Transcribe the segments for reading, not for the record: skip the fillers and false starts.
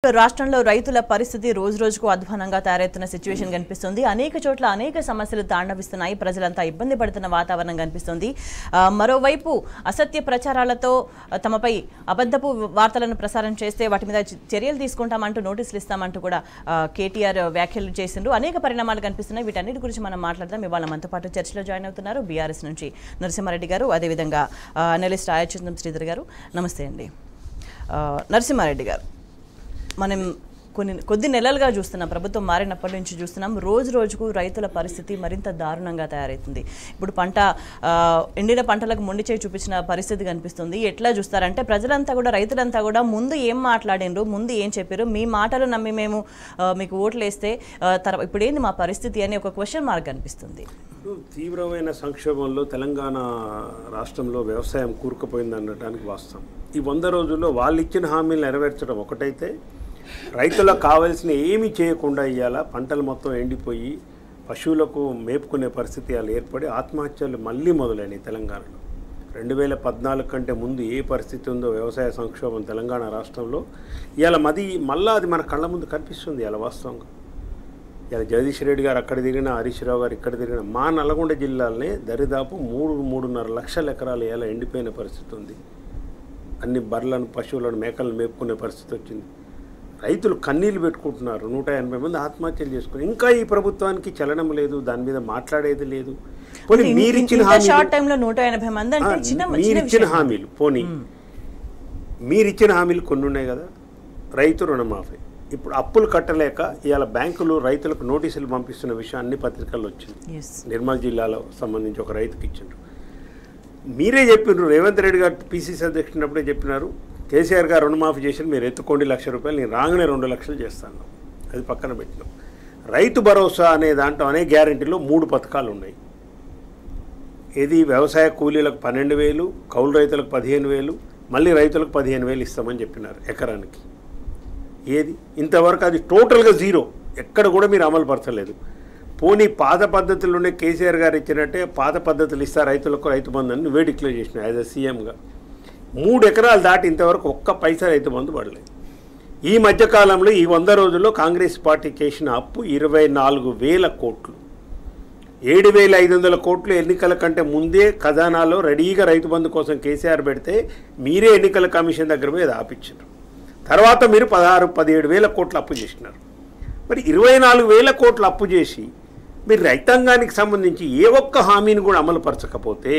రాష్ట్రంలో రైతుల పరిస్థితి రోజు రోజుకు అధ్వానంగా తయారవుతున్న సిచువేషన్ కనిపిస్తుంది. అనేక చోట్ల అనేక సమస్యలు తాండవిస్తున్నాయి. ప్రజలంతా ఇబ్బంది పడుతున్న వాతావరణం కనిపిస్తుంది. మరోవైపు అసత్య ప్రచారాలతో తమపై అబద్ధపు వార్తలను ప్రసారం చేస్తే వాటి మీద చర్యలు తీసుకుంటామంటూ నోటీసులు ఇస్తామంటూ కూడా కేటీఆర్ వ్యాఖ్యలు చేసిండ్రు. అనేక పరిణామాలు కనిపిస్తున్నాయి. వీటన్నిటి గురించి మనం మాట్లాడదాం. ఇవాళ మనతో పాటు చర్చలో జాయిన్ అవుతున్నారు బీఆర్ఎస్ నుంచి నరసింహారెడ్డి గారు, అదేవిధంగా అనలిస్ట్ ఆయచందం శ్రీధర్ గారు. నమస్తే అండి. నరసింహారెడ్డి గారు, మనం కొద్ది నెలలుగా చూస్తున్నాం, ప్రభుత్వం మారినప్పటి నుంచి చూస్తున్నాం, రోజు రోజుకు రైతుల పరిస్థితి మరింత దారుణంగా తయారవుతుంది. ఇప్పుడు ఎండిన పంటలకు మొండి చేయి చూపించిన పరిస్థితి కనిపిస్తుంది. ఎట్లా చూస్తారంటే ప్రజలంతా కూడా, రైతులంతా కూడా ముందు ఏం మాట్లాడినరు, ముందు ఏం చెప్పారు, మీ మాటలు నమ్మి మేము మీకు ఓట్లు వేస్తే ఇప్పుడు ఏంది మా పరిస్థితి అని ఒక క్వశ్చన్ మార్క్ కనిపిస్తుంది. తీవ్రమైన సంక్షోభంలో తెలంగాణ రాష్ట్రంలో వ్యవసాయం కూరుకుపోయింది అనడానికి వాస్తవం. ఈ 100 రోజుల్లో వాళ్ళు ఇచ్చిన హామీలు నెరవేర్చడం ఒకటైతే, రైతులకు కావాల్సిన ఏమీ చేయకుండా ఇవాళ పంటలు మొత్తం ఎండిపోయి పశువులకు మేపుకునే పరిస్థితి అలా ఏర్పడి ఆత్మహత్యలు మళ్ళీ మొదలైనవి తెలంగాణలో. 2014 కంటే ముందు ఏ పరిస్థితి ఉందో వ్యవసాయ సంక్షోభం తెలంగాణ రాష్ట్రంలో ఇవాళ మళ్ళీ అది మన కళ్ళ ముందు కనిపిస్తుంది. ఇలా వాస్తవంగా ఇలా జగదీష్ రెడ్డి గారు అక్కడ తిరిగినా, హరీష్ రావు గారు ఇక్కడ తిరిగినా, మా నల్గొండ జిల్లాలోనే దరిదాపు 3-3.5 లక్షల ఎకరాలు ఇలా ఎండిపోయిన పరిస్థితి ఉంది. అన్ని బర్రెలను, పశువులను, మేకలను మేపుకునే పరిస్థితి వచ్చింది. రైతులు కన్నీళ్ళు పెట్టుకుంటున్నారు. 180 మంది ఆత్మహత్యలు చేసుకుని. ఇంకా ఈ ప్రభుత్వానికి చలనం లేదు, దాని మీద మాట్లాడేది లేదు. పోనీ మీరిచ్చిన హామీలు పోనీ మీరిచ్చిన హామీలు కొన్ని ఉన్నాయి కదా. రైతు రుణమాఫీ, ఇప్పుడు అప్పులు కట్టలేక ఇవాళ బ్యాంకులు రైతులకు నోటీసులు పంపిస్తున్న విషయం అన్ని పత్రికల్లో వచ్చింది. నిర్మల్ జిల్లాలో సంబంధించి ఒక రైతుకి ఇచ్చిండ్రు. మీరే చెప్పినారు, రేవంత్ రెడ్డి గారు పిసిసి అధ్యక్షుడినప్పుడే చెప్పినారు, కేసీఆర్ గారు రుణమాఫీ చేసిన మీరు ఎత్తుకోండి ₹1,00,000, నేను రాగానే 2 లక్షలు చేస్తాను. అది పక్కన పెట్టినాం. రైతు భరోసా అనే దాంట్లో అనే గ్యారెంటీలో 3 పథకాలు ఉన్నాయి. ఏది వ్యవసాయ కూలీలకు 12,000, కౌలు రైతులకు 15,000, మళ్ళీ రైతులకు 15,000 ఇస్తామని చెప్పినారు ఎకరానికి. ఏది ఇంతవరకు అది టోటల్గా జీరో, ఎక్కడ కూడా మీరు అమలు పరచలేదు. పోనీ పాత పద్ధతుల్లోనే కేసీఆర్ గారు ఇచ్చినట్టే పాత పద్ధతులు ఇస్తా రైతులకు రైతు బంధు అని నువ్వే డిక్లేర్ చేసినావు యాజ్ అ సీఎంగా. 3 ఎకరాలు దాటి ఇంతవరకు ఒక్క పైసా రైతు బంధు పడలేదు. ఈ మధ్యకాలంలో ఈ 100 రోజుల్లో కాంగ్రెస్ పార్టీ చేసిన అప్పు 24,000 కోట్లు. 7,500 కోట్లు ఎన్నికల కంటే ముందే ఖజానాలో రెడీగా రైతు బంధు కోసం కేసీఆర్ పెడితే మీరే ఎన్నికల కమిషన్ దగ్గర మీద ఆపించారు. తర్వాత మీరు 16-17 వేల కోట్లు అప్పు చేసినారు. మరి 24,000 కోట్లు అప్పు చేసి మీరు రైతాంగానికి సంబంధించి ఏ ఒక్క హామీని కూడా అమలు పరచకపోతే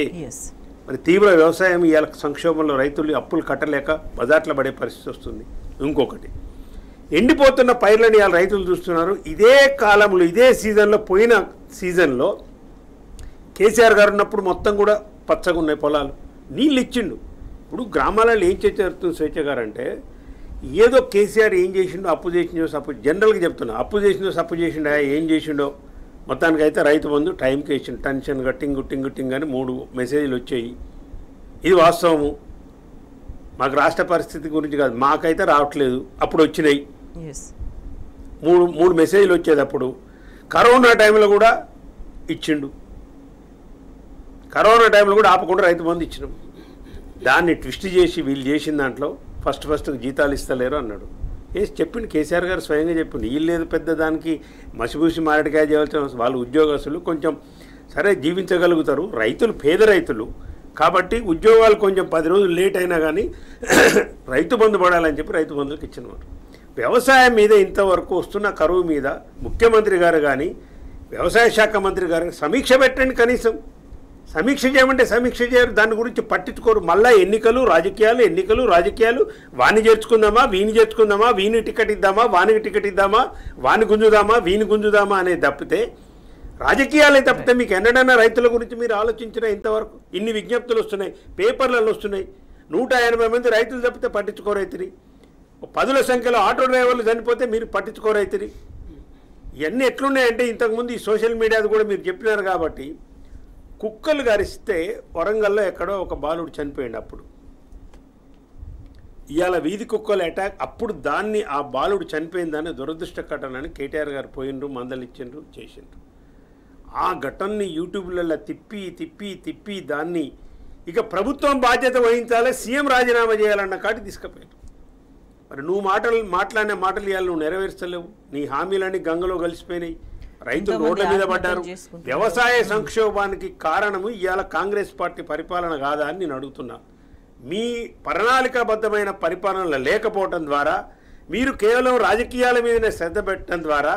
మరి తీవ్ర వ్యవసాయం ఇవాళ సంక్షోభంలో రైతులు అప్పులు కట్టలేక బజార్లో పడే పరిస్థితి వస్తుంది. ఇంకొకటి, ఎండిపోతున్న పైర్లని ఇవాళ రైతులు చూస్తున్నారు. ఇదే కాలంలో ఇదే సీజన్లో, పోయిన సీజన్లో కేసీఆర్ గారు ఉన్నప్పుడు మొత్తం కూడా పచ్చగా ఉన్నాయి పొలాలు, నీళ్ళు ఇచ్చిండు. ఇప్పుడు గ్రామాలలో ఏం చేస్తుంది స్వేచ్ఛ గారు అంటే, ఏదో కేసీఆర్ ఏం చేసిండో, అప్పు చేసిండో, జనరల్గా చెప్తున్నా, అప్పు చేసిండో సప్పు చేసిండో, ఏం చేసిండో, మొత్తానికి అయితే రైతు బంధు టైంకి ఇచ్చిండు. టెన్షన్గా టింగ్ అని 3 మెసేజ్లు వచ్చాయి. ఇది వాస్తవము. మాకు రాష్ట్ర పరిస్థితి గురించి కాదు, మాకైతే రావట్లేదు. అప్పుడు వచ్చినాయి 3 మెసేజ్లు వచ్చేది. అప్పుడు కరోనా టైంలో కూడా ఇచ్చిండు. కరోనా టైంలో కూడా ఆపకుండా రైతు బంధు ఇచ్చినాం. దాన్ని ట్విస్ట్ చేసి వీళ్ళు చేసిన దాంట్లో ఫస్ట్ జీతాలు ఇస్తలేరు అన్నాడు. చెప్పిండు కేసీఆర్ గారు స్వయంగా చెప్పిండు. వీళ్ళు లేదు పెద్ద దానికి మసిపూసి మారడికాయ చేయాల్సిన, వాళ్ళు ఉద్యోగస్తులు కొంచెం సరే జీవించగలుగుతారు. రైతులు పేద రైతులు కాబట్టి ఉద్యోగాలు కొంచెం 10 రోజులు లేట్ అయినా కానీ రైతు బంధు పడాలని చెప్పి రైతు బంధులకు ఇచ్చినవారు. వ్యవసాయం మీద ఇంతవరకు వస్తున్న కరువు మీద ముఖ్యమంత్రి గారు కానీ వ్యవసాయ శాఖ మంత్రి గారు సమీక్ష పెట్టండి. కనీసం సమీక్ష చేయమంటే సమీక్ష చేయరు, దాని గురించి పట్టించుకోరు. మళ్ళీ ఎన్నికలు రాజకీయాలు, వాణి చేర్చుకుందామా, వీని చేర్చుకుందామా, వీని టికెట్ ఇద్దామా, వానికి టికెట్ ఇద్దామా, వాని గుంజుదామా, వీని గుంజుదామా అనేది తప్పితే, రాజకీయాలే తప్పితే మీకు ఎన్నడన్నా రైతుల గురించి మీరు ఆలోచించిన ఇంతవరకు? ఇన్ని విజ్ఞప్తులు వస్తున్నాయి, పేపర్లలో వస్తున్నాయి. 180 మంది రైతులు తప్పితే పట్టించుకోరైతురి. 10ల సంఖ్యలో ఆటో డ్రైవర్లు చనిపోతే మీరు పట్టించుకోరైతురి. ఇవన్నీ ఎట్లున్నాయంటే, ఇంతకుముందు ఈ సోషల్ మీడియాది కూడా మీరు చెప్పినారు కాబట్టి, కుక్కలు గరిస్తే వరంగల్లో ఎక్కడో ఒక బాలుడు చనిపోయింది. అప్పుడు ఇవాళ వీధి కుక్కల అటాక్, అప్పుడు దాన్ని ఆ బాలుడు చనిపోయిందని దురదృష్ట ఘటనని కేటీఆర్ గారు పోయిండ్రు, మందలిచ్చిండ్రు, చేసిండ్రు. ఆ ఘటనని యూట్యూబ్లలో తిప్పి దాన్ని ఇక ప్రభుత్వం బాధ్యత వహించాలి, సీఎం రాజీనామా చేయాలన్న కాటి తీసుకుపోయారు. మరి నువ్వు మాట్లాడిన మాటలు ఇవాళ నువ్వు నెరవేర్చలేవు. నీ హామీలన్నీ గంగలో కలిసిపోయినాయి. రైతులు రోడ్ల మీద పడ్డారు. వ్యవసాయ సంక్షోభానికి కారణము ఇవాళ కాంగ్రెస్ పార్టీ పరిపాలన కాదా అని నేను అడుగుతున్నా. మీ ప్రణాళికాబద్ధమైన పరిపాలన లేకపోవటం ద్వారా, మీరు కేవలం రాజకీయాల మీదనే శ్రద్ధ పెట్టడం ద్వారా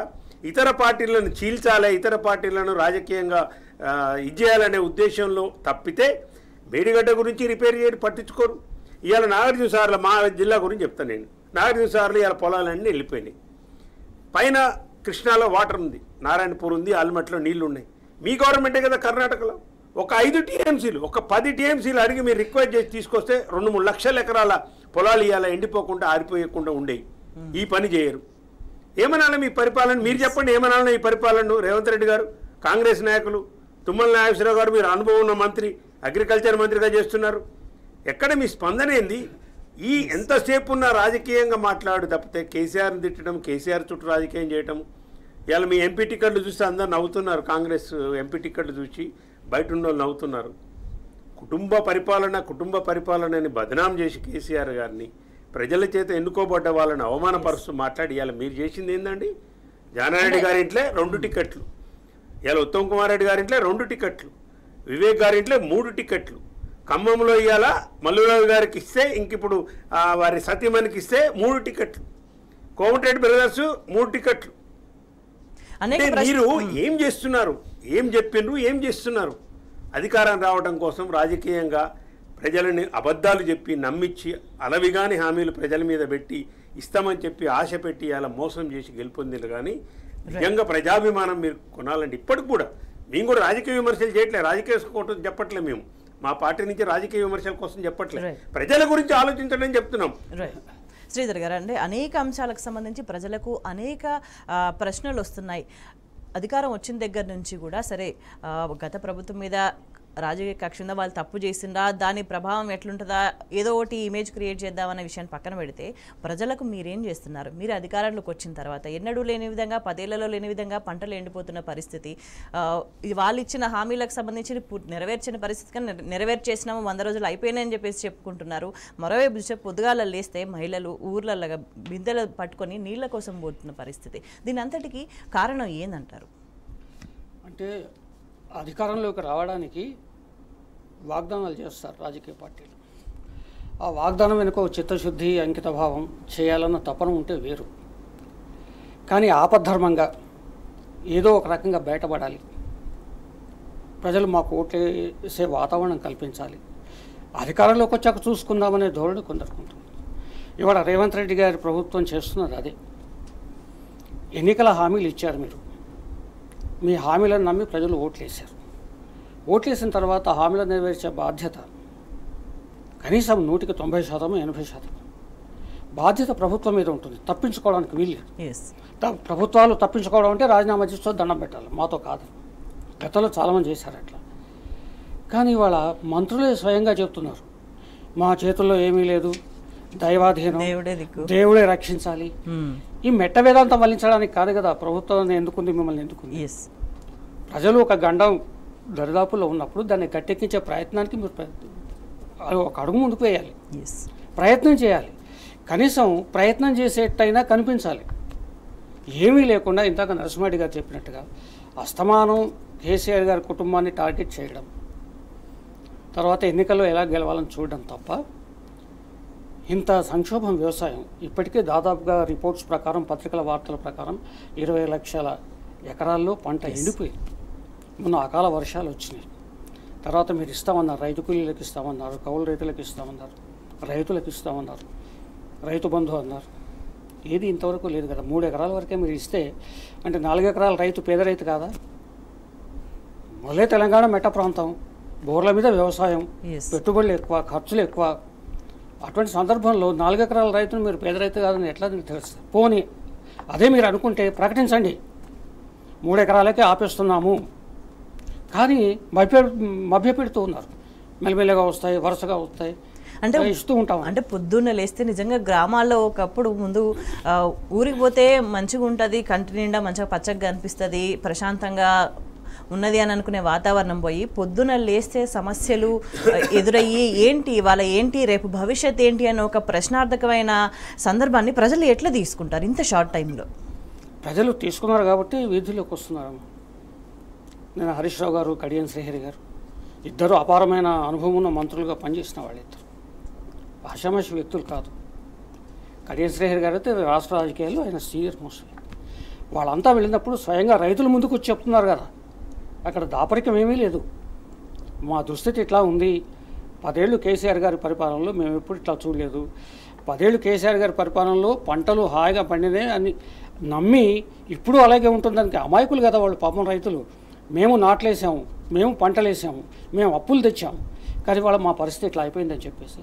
ఇతర పార్టీలను చీల్చాలి, ఇతర పార్టీలను రాజకీయంగా ఇచ్చేయాలనే ఉద్దేశంలో తప్పితే మేడిగడ్డ గురించి రిపేర్ చేయడం పట్టించుకోరు. ఇవాళ నాగార్జున సార్లు మా జిల్లా గురించి చెప్తాను నేను. నాగార్జున సార్లు ఇవాళ పొలాలన్నీ వెళ్ళిపోయినాయి. పైన కృష్ణాలో వాటర్ ఉంది, నారాయణపూర్ ఉంది, ఆల్మట్లో నీళ్లు ఉన్నాయి. మీ గవర్నమెంటే కదా కర్ణాటకలో. ఒక 5 టీఎంసీలు, ఒక 10 టీఎంసీలు అడిగి మీరు రిక్వెస్ట్ చేసి తీసుకొస్తే 2-3 లక్షల ఎకరాల పొలాలు ఇవాళ ఎండిపోకుండా ఆరిపోయకుండా ఉండేవి. ఈ పని చేయరు. ఏమనాలి మీ పరిపాలన? మీరు చెప్పండి, ఏమనాలి ఈ పరిపాలన? రేవంత్ రెడ్డి గారు, కాంగ్రెస్ నాయకులు, తుమ్మల నాగేశ్వరరావు గారు, మీరు అనుభవం ఉన్న మంత్రి, అగ్రికల్చర్ మంత్రిగా చేస్తున్నారు. ఎక్కడ మీ స్పందన ఏంది? ఈ ఎంతసేపు ఉన్న రాజకీయంగా మాట్లాడు తప్పితే కేసీఆర్ని తిట్టడం, కేసీఆర్ చుట్టూ రాజకీయం చేయటం. ఇవాళ మీ ఎంపీ టికెట్లు చూస్తే అందరు నవ్వుతున్నారు. కాంగ్రెస్ ఎంపీ టికెట్లు చూసి బయట ఉన్న వాళ్ళు నవ్వుతున్నారు. కుటుంబ పరిపాలనని బదనాం చేసి కేసీఆర్ గారిని ప్రజల చేత ఎన్నుకోబడ్డ వాళ్ళని అవమానపరుస్తూ మాట్లాడి ఇవాళ మీరు చేసింది ఏందండి? జానారెడ్డి గారి ఇంట్లో 2 టికెట్లు, ఇవాళ ఉత్తమ్ కుమార్ రెడ్డి గారి ఇంట్లో 2 టికెట్లు, వివేక్ గారి ఇంట్లో 3 టికెట్లు, ఖమ్మంలో ఇవాళ మల్లురావు గారికి ఇస్తే, ఇంక ఇప్పుడు వారి సతీమణికి ఇస్తే 3 టికెట్లు, కోమటిరెడ్డి బ్రదర్స్ 3 టికెట్లు. అంటే మీరు ఏం చేస్తున్నారు? ఏం చెప్పిండ్రు? ఏం చేస్తున్నారు? అధికారం రావడం కోసం రాజకీయంగా ప్రజలని అబద్ధాలు చెప్పి నమ్మించి అలవిగాని హామీలు ప్రజల మీద పెట్టి ఇస్తామని చెప్పి ఆశ పెట్టి అలా మోసం చేసి గెలుపొందిండ్రు. కానీ నిజంగా ప్రజాభిమానం మీరు కొనాలంటే ఇప్పటికి కూడా మేము కూడా రాజకీయ విమర్శలు చేయట్లేదు, రాజకీయ కోసం చెప్పట్లేదు. మేము మా పార్టీ నుంచి రాజకీయ విమర్శల కోసం చెప్పట్లేదు, ప్రజల గురించి ఆలోచించడం చెప్తున్నాం. శ్రీధర్ గారు, అంటే అనేక అంశాలకు సంబంధించి ప్రజలకు అనేక ప్రశ్నలు వస్తున్నాయి. అధికారం వచ్చిన దగ్గర నుంచి కూడా సరే, గత ప్రభుత్వం మీద రాజకీయ కక్ష ఉందా, వాళ్ళు తప్పు చేసిందా, దాని ప్రభావం ఎట్లుంటుందా, ఏదో ఒకటి ఇమేజ్ క్రియేట్ చేద్దామనే విషయాన్ని పక్కన పెడితే ప్రజలకు మీరేం చేస్తున్నారు? మీరు అధికారంలోకి వచ్చిన తర్వాత ఎన్నడూ లేని విధంగా, 10 ఏళ్లలో లేని విధంగా పంటలు ఎండిపోతున్న పరిస్థితి, వాళ్ళు ఇచ్చిన హామీలకు సంబంధించి నెరవేర్చిన పరిస్థితి కానీ నెరవేర్చేసినాము, 100 రోజులు అయిపోయినాయని చెప్పేసి చెప్పుకుంటున్నారు. మరోవైపు చూస్తే పొద్దుగాల లేస్తే మహిళలు ఊర్లలాగా బిందెలు పట్టుకొని నీళ్ల కోసం పోతున్న పరిస్థితి. దీని అంతటికీ కారణం ఏందంటారు? అంటే అధికారంలోకి రావడానికి వాగ్దానాలు చేస్తారు రాజకీయ పార్టీలు. ఆ వాగ్దానం వెనుక చిత్తశుద్ధి, అంకిత భావం, చేయాలన్న తపన ఉంటే వేరు. కానీ ఆపద్ధర్మంగా ఏదో ఒక రకంగా బయటపడాలి, ప్రజలు మాకు ఓట్లేసే వాతావరణం కల్పించాలి, అధికారంలోకి వచ్చాక చూసుకుందామనే ధోరణి కొందరుకుంటుంది. ఇవాళ రేవంత్ రెడ్డి గారి ప్రభుత్వం చేస్తున్నది అదే. ఎన్నికల హామీలు ఇచ్చారు మీరు, మీ హామీలను నమ్మి ప్రజలు ఓట్లేశారు. ఓట్లేసిన తర్వాత హామీలను నెరవేర్చే బాధ్యత కనీసం 100కి 90%, 80% బాధ్యత ప్రభుత్వం మీద ఉంటుంది. తప్పించుకోవడానికి వీల్లేదు. ప్రభుత్వాలు తప్పించుకోవడం అంటే రాజీనామా చేస్తూ దండం పెట్టాలి, మాతో కాదు. గతంలో చాలామంది చేశారు అట్లా. కానీ ఇవాళ మంత్రులే స్వయంగా చెప్తున్నారు, మా చేతుల్లో ఏమీ లేదు, దైవాధీనం, దేవుడే రక్షించాలి. ఈ మెట్ట వేదాంతం వల్లించడానికి కాదు కదా ప్రభుత్వం ఎందుకుంది, మిమ్మల్ని ఎందుకుంది. ప్రజలు ఒక గండం దరిదాపుల్లో ఉన్నప్పుడు దాన్ని గట్టెక్కించే ప్రయత్నానికి మీరు ఒక అడుగు ముందుకు వేయాలి, ప్రయత్నం చేయాలి. కనీసం ప్రయత్నం చేసేటైనా కనిపించాలి. ఏమీ లేకుండా ఇందాక నరసింహారెడ్డి గారు చెప్పినట్టుగా అస్తమానం కేసీఆర్ గారి కుటుంబాన్ని టార్గెట్ చేయడం, తర్వాత ఎన్నికల్లో ఎలా గెలవాలని చూడడం తప్ప ఇంత సంక్షోభం వ్యవసాయం. ఇప్పటికే దాదాపుగా రిపోర్ట్స్ ప్రకారం, పత్రికల వార్తల ప్రకారం 20 లక్షల ఎకరాల్లో పంట ఎండిపోయింది. మొన్న అకాల వర్షాలు వచ్చినాయి. తర్వాత మీరు ఇస్తామన్నారు, రైతు కూలీలకు ఇస్తామన్నారు, కౌలు రైతులకు ఇస్తామన్నారు, రైతులకు ఇస్తామన్నారు, రైతు బంధు అన్నారు. ఏది ఇంతవరకు లేదు కదా. 3 ఎకరాల వరకే మీరు ఇస్తే అంటే 4 ఎకరాల రైతు పేద రైతు కాదా? మొదలే తెలంగాణ మెట్ట ప్రాంతం, బోర్ల మీద వ్యవసాయం, పెట్టుబడులు ఎక్కువ, ఖర్చులు ఎక్కువ. అటువంటి సందర్భంలో 4 ఎకరాల రైతును మీరు పేద రైతు కాదని ఎట్లా తెలుస్తుంది? పోనీ అదే మీరు అనుకుంటే ప్రకటించండి, 3 ఎకరాలకే ఆపేస్తున్నాము. కానీ మభ్యపెడుతూ ఉన్నారు. మెల్లమెల్లగా వస్తాయి, వరుసగా వస్తాయి, అంటే ఇస్తూ ఉంటాం. అంటే పొద్దున్న లేస్తే నిజంగా గ్రామాల్లో ఒకప్పుడు ముందు ఊరికి పోతే మంచిగా ఉంటుంది, కంటి నిండా మంచిగా పచ్చగా కనిపిస్తుంది, ప్రశాంతంగా ఉన్నది అని అనుకునే వాతావరణం పోయి పొద్దున లేస్తే సమస్యలు ఎదురయ్యి ఏంటి వాళ్ళ ఏంటి రేపు భవిష్యత్ ఏంటి అనే ఒక ప్రశ్నార్థకమైన సందర్భాన్ని ప్రజలు ఎట్లా తీసుకుంటారు ఇంత షార్ట్ టైంలో? ప్రజలు తీసుకున్నారు కాబట్టి వీధిలోకి వస్తున్నారు. నేను హరీష్ రావు గారు, కడియం శ్రీహరి గారు ఇద్దరు అపారమైన అనుభవం ఉన్న మంత్రులుగా పనిచేసిన వాళ్ళిద్దరు, ఆషామాషి వ్యక్తులు కాదు. కడియం శ్రీహరి గారు అయితే రాష్ట్ర రాజకీయాల్లో ఆయన సీనియర్ మోస్ట్. వాళ్ళంతా వెళ్ళినప్పుడు స్వయంగా రైతుల ముందుకు వచ్చి చెప్తున్నారు కదా, అక్కడ దాపరికం ఏమీ లేదు. మా దుస్థితి ఇట్లా ఉంది, 10 ఏళ్ళు కేసీఆర్ గారి పరిపాలనలో మేము ఎప్పుడు ఇట్లా చూడలేదు, 10 ఏళ్ళు కేసీఆర్ గారి పరిపాలనలో పంటలు హాయిగా పండినే అని నమ్మి ఇప్పుడు అలాగే ఉంటుందానికి అమాయకులు కదా వాళ్ళు పాపం రైతులు. మేము నాట్లేసాము, మేము పంటలేసాము, మేము అప్పులు తెచ్చాము, కానీ వాళ్ళ మా పరిస్థితి ఇట్లా అయిపోయిందని చెప్పేసి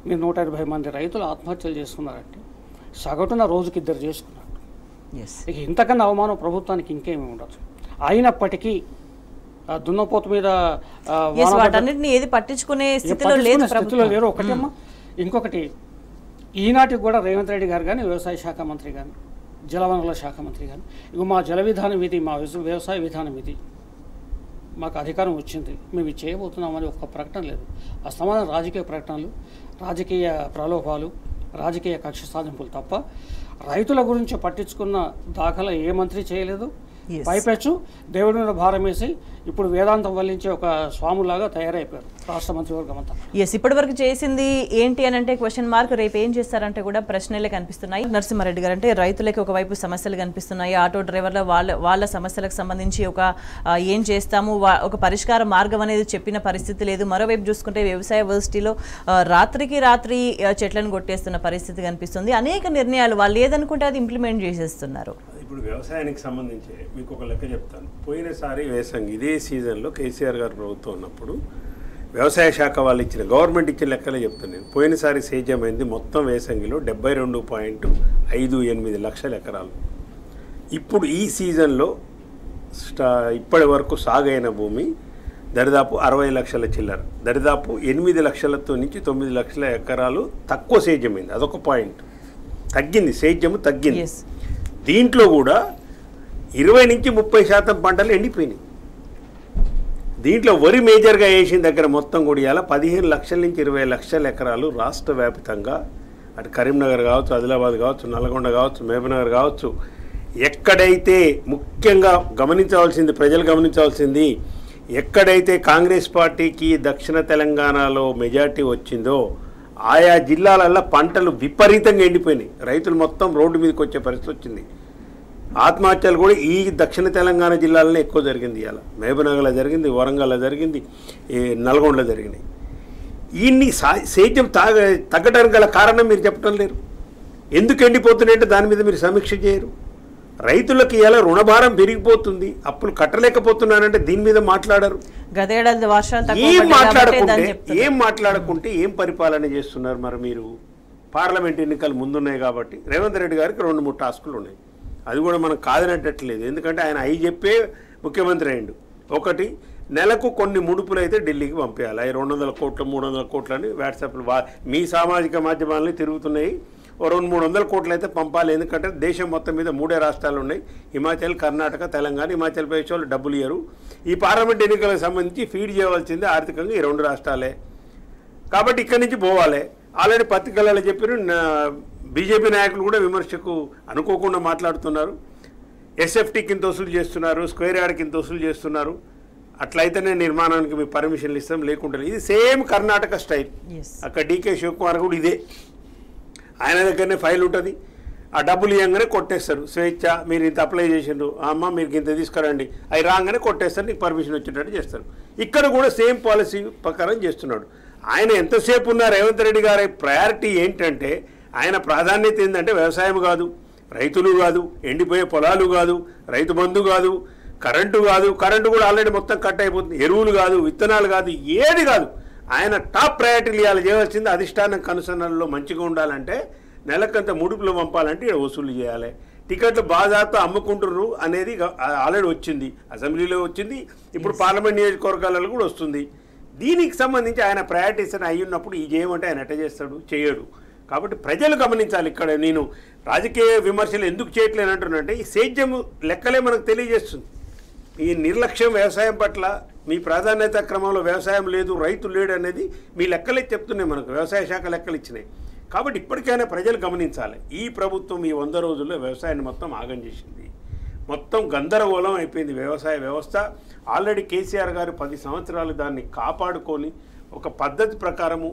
మీరు 120 మంది రైతులు ఆత్మహత్యలు చేసుకున్నారంటే సగటున రోజుకి 2 చేసుకున్నారు. ఇక ఇంతకన్నా అవమానం ప్రభుత్వానికి ఇంకేమీ ఉండదు. అయినప్పటికీ దున్నపోతు మీద ఏది పట్టించుకునే స్థితిలో లేరు. ఒకటేమ్మా, ఇంకొకటి ఈనాటికి కూడా రేవంత్ రెడ్డి గారు కానీ, వ్యవసాయ శాఖ మంత్రి కానీ, జలవనరుల శాఖ మంత్రి కానీ, ఇక మా జల విధానం ఇది, మా వ్యవసాయ విధానం ఇది, మాకు అధికారం వచ్చింది, మేము ఇది చేయబోతున్నామని ఒక్క ప్రకటన లేదు. అస్తమాన రాజకీయ ప్రకటనలు, రాజకీయ ప్రలోభాలు, రాజకీయ కక్ష సాధింపులు తప్ప రైతుల గురించి పట్టించుకున్న దాఖలా ఏ మంత్రి చేయలేదు. పైపెచ్చు దేవుడి మీద భారం వేసి ఇప్పుడు వేదాంతం వల్లించే ఒక స్వాములాగా తయారైపోయారు రాష్ట్ర మంత్రివర్గం అంతా. ఇప్పటి వరకు చేసింది ఏంటి అని అంటే క్వశ్చన్ మార్క్, రేపు ఏం చేస్తారంటే కూడా ప్రశ్నలే కనిపిస్తున్నాయి. నరసింహారెడ్డి గారు అంటే రైతులకి ఒకవైపు సమస్యలు కనిపిస్తున్నాయి, ఆటో డ్రైవర్ల వాళ్ళ సమస్యలకు సంబంధించి ఏం చేస్తాము, ఒక పరిష్కార మార్గం అనేది చెప్పిన పరిస్థితి లేదు. మరోవైపు చూసుకుంటే వ్యవసాయ వర్సిటీలో రాత్రికి రాత్రి చెట్లను కొట్టేస్తున్న పరిస్థితి కనిపిస్తుంది. అనేక నిర్ణయాలు వాళ్ళు ఏదనుకుంటే అది ఇంప్లిమెంట్ చేసేస్తున్నారు. ఇప్పుడు వ్యవసాయానికి సంబంధించి మీకు ఒక లెక్క చెప్తాను. పోయినసారి వేసంగి ఇదే సీజన్లో కేసీఆర్ గారు ప్రభుత్వం ఉన్నప్పుడు వ్యవసాయ శాఖ వాళ్ళు ఇచ్చిన గవర్నమెంట్ ఇచ్చిన లెక్కలే చెప్తాను నేను. పోయినసారి సేద్యమైంది మొత్తం వేసంగిలో 72.58 లక్షల ఎకరాలు. ఇప్పుడు ఈ సీజన్లో ఇప్పటి వరకు సాగైన భూమి దరిదాపు 60 లక్షల చిల్లర, దరిదాపు 8 లక్షలతో నుంచి 9 లక్షల ఎకరాలు తక్కువ సేద్యమైంది. అదొక పాయింట్, తగ్గింది, సేద్యము తగ్గింది. దీంట్లో కూడా 20 నుంచి 30% పంటలు ఎండిపోయినాయి. దీంట్లో వరి మేజర్గా వేసిన దగ్గర మొత్తం కూడా ఇలా 15 లక్షల నుంచి 20 లక్షల ఎకరాలు రాష్ట్ర వ్యాప్తంగా, అటు కరీంనగర్ కావచ్చు, ఆదిలాబాద్ కావచ్చు, నల్గొండ కావచ్చు, మహబూబ్నగర్ కావచ్చు, ఎక్కడైతే ముఖ్యంగా గమనించవలసింది, ప్రజలు గమనించవలసింది, ఎక్కడైతే కాంగ్రెస్ పార్టీకి దక్షిణ తెలంగాణలో మెజార్టీ వచ్చిందో ఆయా జిల్లాలల్లో పంటలు విపరీతంగా ఎండిపోయినాయి. రైతులు మొత్తం రోడ్డు మీదకి వచ్చే పరిస్థితి వచ్చింది. ఆత్మహత్యలు కూడా ఈ దక్షిణ తెలంగాణ జిల్లాలోనే ఎక్కువ జరిగింది. ఇలా మహబూబ్నగర్లో జరిగింది, వరంగల్లో జరిగింది, నల్గొండలో జరిగినాయి. ఈ సేద్యం తగ్గడానికి గల కారణం మీరు చెప్పడం లేరు. ఎందుకు ఎండిపోతున్నాయంటే దాని మీద మీరు సమీక్ష చేయరు. రైతులకు ఇలా రుణభారం పెరిగిపోతుంది, అప్పులు కట్టలేకపోతున్నారంటే దీని మీద మాట్లాడరు. ఏం మాట్లాడకుంటే ఏం పరిపాలన చేస్తున్నారు మరి మీరు? పార్లమెంట్ ఎన్నికలు ముందున్నాయి కాబట్టి రేవంత్ రెడ్డి గారికి 2-3 టాస్కులు ఉన్నాయి. అది కూడా మనం కాదనట్టట్లేదు, ఎందుకంటే ఆయన అవి చెప్పే ముఖ్యమంత్రి అయ్యిండు. ఒకటి, నెలకు కొన్ని ముడుపులు అయితే ఢిల్లీకి పంపించాలి. 200 కోట్లు 300 కోట్లు అని వాట్సాప్లు మీ సామాజిక మాధ్యమాలని తిరుగుతున్నాయి. 200-300 కోట్లు అయితే పంపాలి. ఎందుకంటే దేశం మొత్తం మీద 3 రాష్ట్రాలు ఉన్నాయి, హిమాచల్, కర్ణాటక, తెలంగాణ. హిమాచల్ ప్రదేశ్ వాళ్ళు డబ్బులు ఇయ్యరు. ఈ పార్లమెంట్ ఎన్నికలకు సంబంధించి ఫీడ్ చేయవలసింది ఆర్థికంగా ఈ 2 రాష్ట్రాలే కాబట్టి ఇక్కడి నుంచి పోవాలి. ఆల్రెడీ పత్రికలలో చెప్పారు, బీజేపీ నాయకులు కూడా విమర్శకు అనుకోకుండా మాట్లాడుతున్నారు. ఎస్ఎఫ్టీకి ఇంత వసూలు చేస్తున్నారు, స్క్వేర్ యార్డ్కి ఇంత వసూలు చేస్తున్నారు, అట్లయితేనే నిర్మాణానికి మీకు పర్మిషన్లు ఇస్తాం, లేకుంటే ఇది సేమ్ కర్ణాటక స్టైల్. అక్కడ డీకే శివకుమార్ కూడా ఇదే, ఆయన దగ్గరనే ఫైల్ ఉంటుంది, ఆ డబ్బులు ఇవ్వగానే కొట్టేస్తారు. స్వేచ్ఛ, మీరు ఇంత అప్లై చేసిండ్రు, అమ్మ మీరు ఇంత తీసుకురండి, అవి రాగానే కొట్టేస్తారు, నీకు పర్మిషన్ వచ్చేటట్టు చేస్తారు. ఇక్కడ కూడా సేమ్ పాలసీ ప్రకారం చేస్తున్నాడు. ఆయన ఎంతసేపు ఉన్న రేవంత్ రెడ్డి గారి ప్రయారిటీ ఏంటంటే, ఆయన ప్రాధాన్యత ఏంటంటే వ్యవసాయం కాదు, రైతులు కాదు, ఎండిపోయే పొలాలు కాదు, రైతు బంధు కాదు, కరెంటు కాదు, కరెంటు కూడా ఆల్రెడీ మొత్తం కట్ అయిపోతుంది, ఎరువులు కాదు, విత్తనాలు కాదు, ఏది కాదు. ఆయన టాప్ ప్రయారిటీలు ఇవాళ చేయవలసింది అధిష్టానం కనుసన్నల్లో మంచిగా ఉండాలంటే నెలకంత ముడుపులు పంపాలంటే ఇక్కడ వసూలు చేయాలి. టికెట్లు బాజాతో అమ్ముకుంటున్నారు అనేది ఆల్రెడీ వచ్చింది, అసెంబ్లీలో వచ్చింది, ఇప్పుడు పార్లమెంట్ నియోజకవర్గాలలో కూడా వస్తుంది. దీనికి సంబంధించి ఆయన ప్రయారిటీస్ అని అయ్యి ఉన్నప్పుడు ఈ చేయమంటే ఆయన ఎట్ట చేస్తాడు? చేయడు. కాబట్టి ప్రజలు గమనించాలి. ఇక్కడ నేను రాజకీయ విమర్శలు ఎందుకు చేయట్లేనంటున్నానంటే ఈ సేద్యం లెక్కలే మనకు తెలియజేస్తుంది. ఈ నిర్లక్ష్యం వ్యవసాయం పట్ల, మీ ప్రాధాన్యత క్రమంలో వ్యవసాయం లేదు, రైతు లేడు అనేది మీ లెక్కలే చెప్తున్నాయి, మనకు వ్యవసాయ శాఖ లెక్కలు ఇచ్చినాయి. కాబట్టి ఇప్పటికైనా ప్రజలు గమనించాలి, ఈ ప్రభుత్వం ఈ 100 రోజుల్లో వ్యవసాయాన్ని మొత్తం ఆగం చేసింది. మొత్తం గందరగోళం అయిపోయింది వ్యవసాయ వ్యవస్థ. ఆల్రెడీ కేసీఆర్ గారు 10 సంవత్సరాలు దాన్ని కాపాడుకొని ఒక పద్ధతి ప్రకారము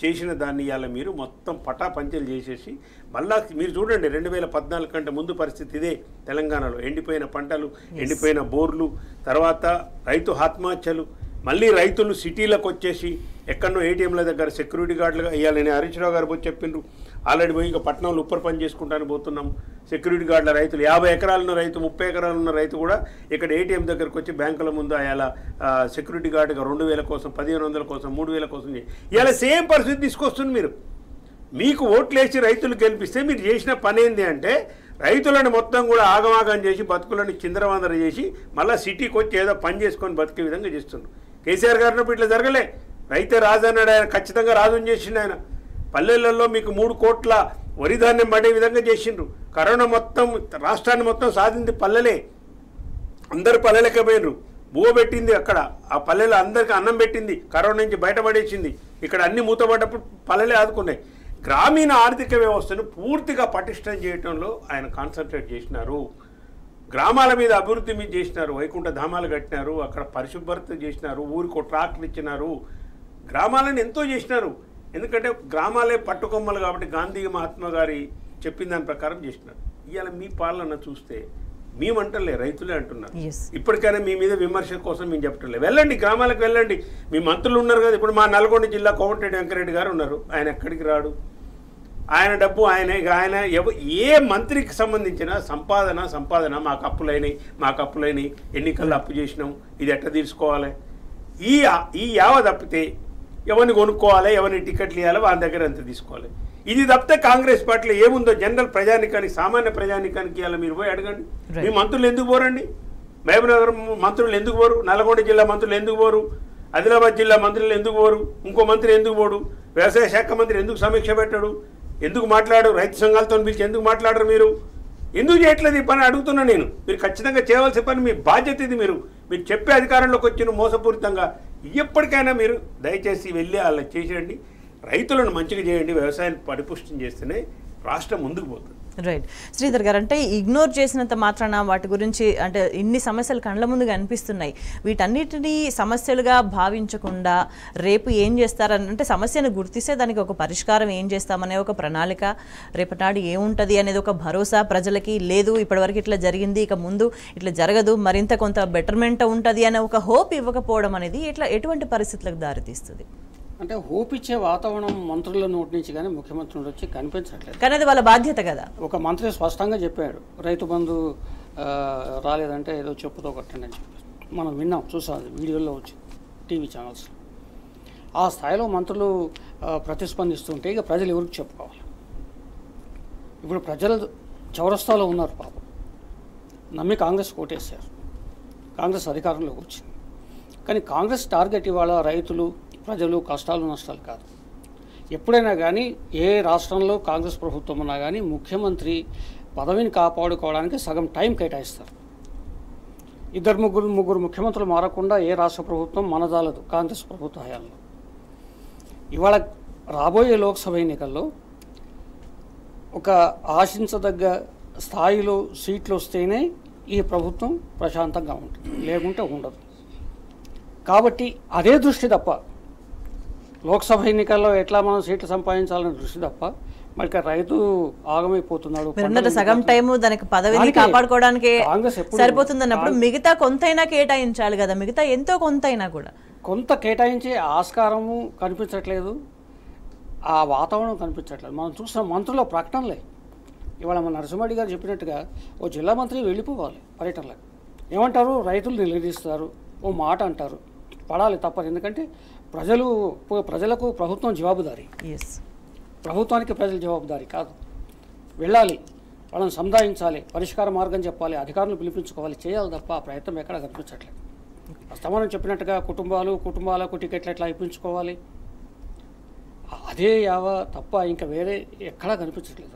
చేసిన దాన్ని ఇవాళ మీరు మొత్తం పటాపంచలు చేసేసి మళ్ళా మీరు చూడండి 2014 కంటే ముందు పరిస్థితి ఇదే. తెలంగాణలో ఎండిపోయిన పంటలు, ఎండిపోయిన బోర్లు, తర్వాత రైతు ఆత్మహత్యలు, మళ్ళీ రైతులు సిటీలకు వచ్చేసి ఎక్కడో ఏటీఎంల దగ్గర సెక్యూరిటీ గార్డులుగా ఇవ్వాలని హరీష్ రావు గారు పోయి చెప్పిండ్రు. ఆల్రెడీ పోయి ఇంకా పట్టణంలో ఉప్పర్ పని చేసుకుంటాను పోతున్నాము. సెక్యూరిటీ గార్డుల రైతులు 50 ఎకరాలు ఉన్న రైతు, 30 ఎకరాలు ఉన్న రైతు కూడా ఇక్కడ ఏటీఎం దగ్గరకు వచ్చి బ్యాంకుల ముందు అలా సెక్యూరిటీ గార్డుగా 2000 కోసం, 1500 కోసం, 3000 కోసం ఇలా సేమ్ పరిస్థితి తీసుకొస్తుంది. మీరు మీకు ఓట్లేసి రైతులు గెలిపిస్తే మీరు చేసిన పని ఏంటి అంటే రైతులను మొత్తం కూడా ఆగమాగం చేసి బతుకులను చిందరవందర చేసి మళ్ళీ సిటీకి వచ్చి ఏదో పని చేసుకొని బతికే విధంగా చేస్తున్నారు. కేసీఆర్ గారినప్పుడు ఇట్లా జరగలే. రైతే రాజు అన్నాడు ఆయన, ఖచ్చితంగా రాజుని చేసిండు ఆయన. పల్లెలలో మీకు 3 కోట్ల వరి ధాన్యం పడే విధంగా చేసిండ్రు. కరోనా మొత్తం రాష్ట్రాన్ని మొత్తం సాధింది పల్లెలే. అందరు పల్లెలకే పోయినరు. బువ్వ పెట్టింది అక్కడ, ఆ పల్లెలో అందరికీ అన్నం పెట్టింది, కరోనా నుంచి బయటపడేసింది. ఇక్కడ అన్ని మూతపడ్డప్పుడు పల్లెలే ఆదుకున్నాయి. గ్రామీణ ఆర్థిక వ్యవస్థను పూర్తిగా పటిష్టం చేయడంలో ఆయన కాన్సన్ట్రేట్ చేసినారు. గ్రామాల మీద అభివృద్ధి మీద చేసినారు. వైకుంఠ ధామాలు కట్టినారు, అక్కడ పరిశుభ్రత చేసినారు, ఊరికి ట్రాక్లు ఇచ్చినారు, గ్రామాలను ఎంతో చేసినారు. ఎందుకంటే గ్రామాలే పట్టుకొమ్మలు కాబట్టి గాంధీ మహాత్మా గారి చెప్పిన దాని ప్రకారం చేసినారు. ఇవాళ మీ పాలన చూస్తే మేమంటలే, రైతులే అంటున్నారు. ఇప్పటికైనా మీ మీద విమర్శ కోసం మేము చెప్పట్లేదు. వెళ్ళండి, గ్రామాలకు వెళ్ళండి. మీ మంత్రులు ఉన్నారు కదా, ఇప్పుడు మా నల్గొండ జిల్లా కోమటిరెడ్డి వెంకరెడ్డి గారు ఉన్నారు. ఆయన ఎక్కడికి రాడు, ఆయన డబ్బు ఆయన ఏ మంత్రికి సంబంధించిన సంపాదన మాకు అప్పులైనాయి, ఎన్నికల్లో అప్పు చేసినాం, ఇది ఎట్లా తీసుకోవాలి, ఈ యావ తప్పితే ఎవరిని కొనుక్కోవాలి, ఎవరిని టికెట్లు ఇవ్వాలి, వాళ్ళ దగ్గర ఎంత తీసుకోవాలి. ఇది తప్పితే కాంగ్రెస్ పార్టీలో ఏముందో జనరల్ ప్రజానికానికి, సామాన్య ప్రజానికానికి ఇవ్వాలి. మీరు పోయి అడగండి. మీ మంత్రులు ఎందుకు పోరండి? మహబూబ్నగర్ మంత్రులు ఎందుకు పోరు? నల్గొండ జిల్లా మంత్రులు ఎందుకు పోరు? ఆదిలాబాద్ జిల్లా మంత్రులు ఎందుకు పోరు? ఇంకో మంత్రి ఎందుకు పోడు? వ్యవసాయ శాఖ మంత్రి ఎందుకు సమీక్ష పెట్టాడు? ఎందుకు మాట్లాడు? రైతు సంఘాలతో పిలిచి ఎందుకు మాట్లాడరు? మీరు ఎందుకు చేయట్లేదు ఈ పని అడుగుతున్నా నేను. మీరు ఖచ్చితంగా చేయవలసిన పని, మీ బాధ్యత ఇది. మీరు చెప్పే అధికారంలోకి వచ్చిన మోసపూరితంగా ఎప్పటికైనా మీరు దయచేసి వెళ్ళి అలా చేసేయండి. రైతులను మంచిగా చేయండి. వ్యవసాయాన్ని పరిపుష్టం చేస్తేనే రాష్ట్రం ముందుకు పోతుంది. రైట్ శ్రీధర్ గారు, అంటే ఇగ్నోర్ చేసినంత మాత్రాన వాటి గురించి అంటే ఇన్ని సమస్యలు కళ్ళ ముందుగా అనిపిస్తున్నాయి. వీటన్నిటినీ సమస్యలుగా భావించకుండా రేపు ఏం చేస్తారంటే సమస్యను గుర్తిస్తే దానికి ఒక పరిష్కారం ఏం చేస్తామనే ఒక ప్రణాళిక, రేపటినాడు ఏముంటుంది అనేది ఒక భరోసా ప్రజలకి లేదు. ఇప్పటివరకు ఇట్లా జరిగింది, ఇక ముందు ఇట్లా జరగదు, మరింత కొంత బెటర్మెంట్ ఉంటుంది అనే ఒక హోప్ ఇవ్వకపోవడం అనేది ఎటువంటి పరిస్థితులకు దారితీస్తుంది? అంటే హోప్ ఇచ్చే వాతావరణం మంత్రుల నోటి నుంచి కానీ ముఖ్యమంత్రి నుండి వచ్చి కనిపించట్లేదు. కానీ అది వాళ్ళ బాధ్యత కదా. ఒక మంత్రి స్పష్టంగా చెప్పాడు, రైతు బంధు రాలేదంటే ఏదో చెప్పుతో కొట్టండి అని చెప్పి మనం విన్నాం, చూసాం, వీడియోలో వచ్చింది టీవీ ఛానల్స్. ఆ స్థాయిలో మంత్రులు ప్రతిస్పందిస్తుంటే ఇక ప్రజలు ఎవరికి చెప్పుకోవాలి? ఇప్పుడు ప్రజలు చౌరస్తాలో ఉన్నారు పాపం, నమ్మి కాంగ్రెస్ ఓటేశారు, కాంగ్రెస్ అధికారంలోకి వచ్చింది. కానీ కాంగ్రెస్ టార్గెట్ ఇవాళ రైతులు, ప్రజలు, కష్టాలు నష్టాలు కాదు. ఎప్పుడైనా కానీ ఏ రాష్ట్రంలో కాంగ్రెస్ ప్రభుత్వం ఉన్నా కానీ ముఖ్యమంత్రి పదవిని కాపాడుకోవడానికి సగం టైం కేటాయిస్తారు. ముగ్గురు ముఖ్యమంత్రులు మారకుండా ఏ రాష్ట్ర ప్రభుత్వం మనజాలదు కాంగ్రెస్ ప్రభుత్వ హయాంలో. ఇవాళ రాబోయే లోక్సభ ఎన్నికల్లో ఒక ఆశించదగ్గ స్థాయిలో సీట్లు వస్తేనే ఈ ప్రభుత్వం ప్రశాంతంగా ఉంటుంది, లేకుంటే ఉండదు. కాబట్టి అదే దృష్టి తప్ప, లోక్సభ ఎన్నికల్లో ఎట్లా మనం సీట్లు సంపాదించాలనే దృష్టి తప్ప మరి రైతు ఆగమైపోతున్నాడు. సగం టైము దానికి పదవిని కాపాడుకోవడానికి సరిపోతుంది అన్నప్పుడు మిగతా కొంతైనా కేటాయించాలి కదా. మిగతా ఎంతో కొంతైనా కూడా కొంత కేటాయించే ఆస్కారము కనిపించట్లేదు, ఆ వాతావరణం కనిపించట్లేదు. మనం చూసిన మంత్రుల ప్రకటనలే ఇవాళ మన నరసింహారెడ్డి గారు చెప్పినట్టుగా ఓ జిల్లా మంత్రి వెళ్ళిపోవాలి పర్యటనలకు. ఏమంటారు? రైతులు నిలదీస్తారు, ఓ మాట అంటారు, పడాలి తప్పదు. ఎందుకంటే ప్రజలకు ప్రభుత్వం జవాబుదారీ, ప్రభుత్వానికి ప్రజలు జవాబుదారీ కాదు. వెళ్ళాలి, వాళ్ళని సంధాయించాలి, పరిష్కార మార్గం చెప్పాలి, అధికారులు పిలిపించుకోవాలి, చేయాలి తప్ప ఆ ప్రయత్నం ఎక్కడ కనిపించట్లేదు. అస్తమానం చెప్పినట్టుగా కుటుంబాలకు టికెట్లు ఎట్లా ఇప్పించుకోవాలి, అదే యావ తప్ప ఇంకా వేరే ఎక్కడా కనిపించట్లేదు.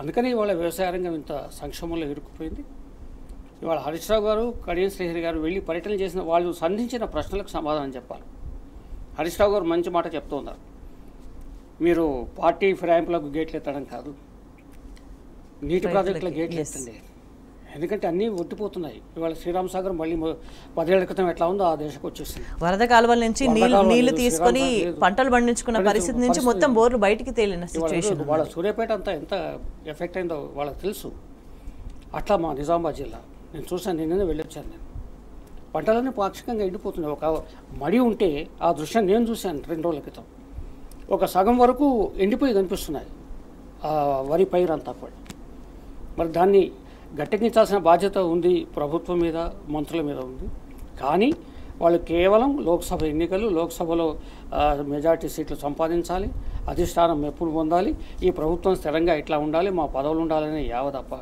అందుకని వాళ్ళ వ్యవసాయ రంగం ఇంత సంక్షోభంలో ఇరుక్కుపోయింది. ఇవాళ హరీష్ రావు గారు, కడియం శ్రీహరి గారు వెళ్ళి పర్యటన చేసిన వాళ్ళు సంధించిన ప్రశ్నలకు సమాధానం చెప్పాలి. హరీష్ రావు గారు మంచి మాట చెప్తూ ఉన్నారు, మీరు పార్టీ ఫిరాయింపులకు గేట్లు ఎత్తడం కాదు, నీటి ప్రాజెక్టుల గేట్లు ఎత్తండి. ఎందుకంటే అన్నీ ఒట్టిపోతున్నాయి. ఇవాళ శ్రీరామ్ సాగర్ మళ్ళీ 10 ఏళ్ల క్రితం ఎట్లా ఉందో ఆ దేశకు వచ్చేసింది. వరద కాలువల నుంచి నీళ్లు తీసుకొని పంటలు పండించుకున్న పరిస్థితి నుంచి మొత్తం బోర్లు బయటికి తేలిన సిచ్యువేషన్. వాళ్ళ సూర్యాపేట అంతా ఎంత ఎఫెక్ట్ అయిందో వాళ్ళకి తెలుసు. అట్లా మా నిజామాబాద్ జిల్లా నేను చూసాను, నిన్ననే వెళ్ళొచ్చాను. నేను పంటలన్నీ పాక్షికంగా ఎండిపోతున్నాయి. ఒక మడి ఉంటే ఆ దృశ్యం నేను చూశాను 2 రోజుల క్రితం. ఒక సగం వరకు ఎండిపోయి కనిపిస్తున్నాయి ఆ వరి పైరంతా కూడా. మరి దాన్ని గట్టెక్కించాల్సిన బాధ్యత ఉంది ప్రభుత్వం మీద, మంత్రుల మీద ఉంది. కానీ వాళ్ళు కేవలం లోక్సభ ఎన్నికలు, లోక్సభలో మెజార్టీ సీట్లు సంపాదించాలి, అధిష్టానం మెప్పులు పొందాలి, ఈ ప్రభుత్వం స్థిరంగా ఇట్లా ఉండాలి, మా పదవులు ఉండాలని యావదప్ప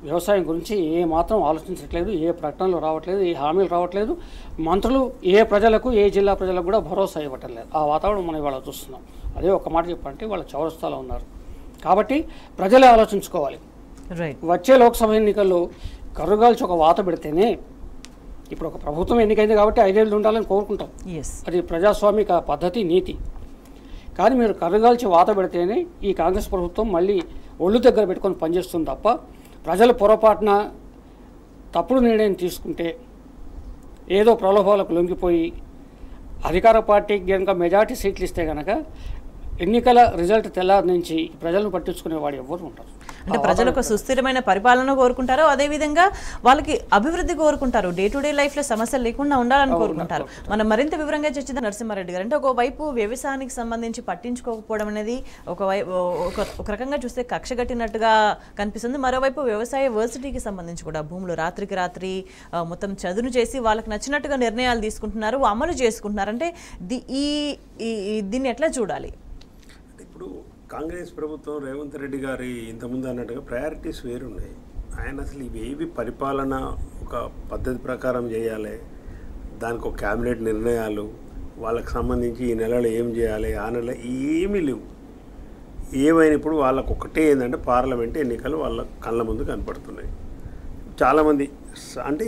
వ్యవసాయం గురించి ఏ మాత్రం ఆలోచించట్లేదు, ఏ ప్రకటనలు రావట్లేదు, ఏ హామీలు రావట్లేదు. మంత్రులు ఏ ప్రజలకు, ఏ జిల్లా ప్రజలకు కూడా భరోసా ఇవ్వటం లేదు. ఆ వాతావరణం మనం ఇవాళ చూస్తున్నాం. అదే ఒక మాట చెప్పంటే వాళ్ళ చౌరస్తాలో ఉన్నారు. కాబట్టి ప్రజలే ఆలోచించుకోవాలి. వచ్చే లోక్సభ ఎన్నికల్లో కర్రుగాల్చి ఒక వాత పెడితేనే, ఇప్పుడు ఒక ప్రభుత్వం ఎన్నికైంది కాబట్టి 5 ఏళ్ళు ఉండాలని కోరుకుంటాం, అది ప్రజాస్వామిక పద్ధతి, నీతి. కానీ మీరు కర్రుగాల్చి వాత పెడితేనే ఈ కాంగ్రెస్ ప్రభుత్వం మళ్ళీ ఒళ్ళు దగ్గర పెట్టుకొని పనిచేస్తుంది తప్ప, ప్రజల పొరపాటున తప్పుడు నిర్ణయం తీసుకుంటే ఏదో ప్రలోభాలకు లొంగిపోయి అధికార పార్టీకి కనుక మెజార్టీ సీట్లు ఇస్తే కనుక ఎన్నికల రిజల్ట్ తెల్లారి నుంచి ప్రజలను పట్టించుకునేవాడు ఎవరు ఉంటారు. అంటే ప్రజలకు సుస్థిరమైన పరిపాలన కోరుకుంటారు, అదేవిధంగా వాళ్ళకి అభివృద్ధి కోరుకుంటారు, డే టు డే లైఫ్లో సమస్యలు లేకుండా ఉండాలని కోరుకుంటారు. మనం మరింత వివరంగా చర్చిద్దాం నరసింహారెడ్డి గారు. అంటే ఒకవైపు వ్యవసాయానికి సంబంధించి పట్టించుకోకపోవడం అనేది ఒక రకంగా చూస్తే కక్షగట్టినట్టుగా కనిపిస్తుంది. మరోవైపు వ్యవసాయ వర్సిటీకి సంబంధించి కూడా భూములు రాత్రికి రాత్రి మొత్తం చదును చేసి వాళ్ళకి నచ్చినట్టుగా నిర్ణయాలు తీసుకుంటున్నారు, అమలు చేసుకుంటున్నారు. అంటే దీన్ని ఎట్లా చూడాలి? ఇప్పుడు కాంగ్రెస్ ప్రభుత్వం రేవంత్ రెడ్డి గారి ఇంతకుముందు అన్నట్టుగా ప్రయారిటీస్ వేరున్నాయి. ఆయన అసలు ఇవేవి పరిపాలన ఒక పద్ధతి ప్రకారం చేయాలి, దానికి ఒక క్యాబినెట్ నిర్ణయాలు, వాళ్ళకి సంబంధించి ఈ నెలలో ఏం చేయాలి, ఆ నెల ఏమీ లేవు. ఏమైనా ఇప్పుడు వాళ్ళకు ఒకటే ఏంటంటే పార్లమెంట్ ఎన్నికలు వాళ్ళ కళ్ళ ముందు కనపడుతున్నాయి. చాలామంది అంటే